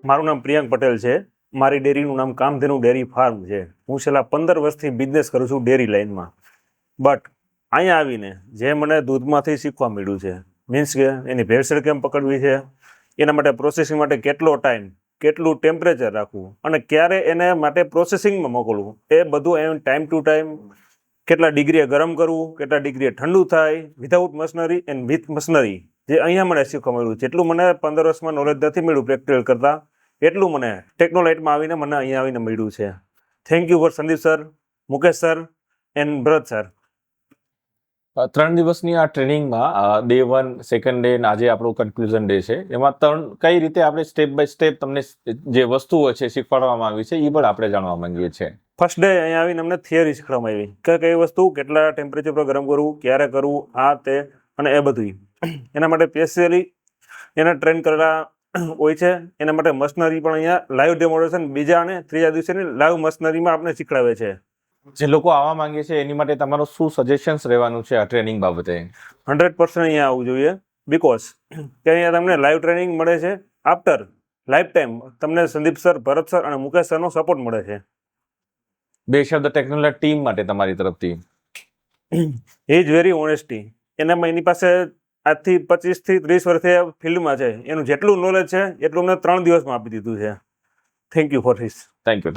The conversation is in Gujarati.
મારું નામ પ્રિયંક પટેલ છે. મારી ડેરીનું નામ કામધેનુ ડેરી ફાર્મ છે. હું છેલ્લા 15 વર્ષથી બિઝનેસ કરું છું ડેરી લાઇનમાં. બટ અહીંયા આવીને જે મને દૂધમાંથી શીખવા મળ્યું છે, મીન્સ કે એની ભેળસેળ કેમ પકડવી છે, એના માટે પ્રોસેસિંગ માટે કેટલો ટાઈમ, કેટલું ટેમ્પરેચર રાખવું અને ક્યારે એને માટે પ્રોસેસિંગમાં મોકલવું, એ બધું એમ ટાઈમ ટુ ટાઈમ કેટલા ડિગ્રીએ ગરમ કરવું, કેટલા ડિગ્રીએ ઠંડુ થાય, without machinery and with machinery, જે અહીંયા મને શીખવા મળ્યું. જેટલું મને 15 વર્ષમાં નોલેજ નથી મળ્યું પ્રેક્ટિકલ કરતાં, એટલું મને ટેકનોલાઇટમાં આવીને મને અહીંયા આવીને મળ્યું છે. Thank you for Sandeep sir, Mukesh sir and Bharat sir. 3 દિવસની આ ટ્રેનિંગમાં ડે 1, સેકન્ડ ડે અને આજે આપણો કન્ક્લુઝન ડે છે, એમાં કઈ રીતે આપણે સ્ટેપ બાય સ્ટેપ તમને જે વસ્તુઓ છે શીખવાડવામાં આવી છે એ પણ આપણે જાણવા માંગીએ છીએ. ફર્સ્ટ ડે અહીંયા આવીને અમને થિયરી શીખવામાં આવી કે કઈ વસ્તુ કેટલા ટેમ્પરેચર પર ગરમ કરવું, ક્યારે કરવું, આ તે અને એ બધું. એના માટે સ્પેશિયલી એના ટ્રેન કરેલા હોય છે. એના માટે મશનરી પણ અહીંયા લાઈવ ડેમોન્સ્ટ્રેશન બીજા અને ત્રીજા દિવસેની લાઈવ મશનરીમાં આપણે શીખડાવે છે. જે લોકો આવવા માંગે છે એની માટે તમારું શું સજેશન્સ રહેવાનું છે આ ટ્રેનિંગ બાબતે? 100% અહીંયા આવવું જોઈએ, બિકોઝ કે અહીંયા તમને લાઈવ ટ્રેનિંગ મળે છે. આફ્ટર લાઈફ ટાઈમ તમને સંદીપ સર, ભરત સર અને મુકેશ સરનો સપોર્ટ મળે છે. 2 શબ્દ ટેકનોલોજી ટીમ માટે તમારી તરફથી. He is very honesty. એની પાસે આજથી 25 થી 30 વર્ષથી ફિલ્ડમાં છે. એનું જેટલું નોલેજ છે એટલું અમને 3 દિવસમાં આપી દીધું છે. Thank you for this. Thank you.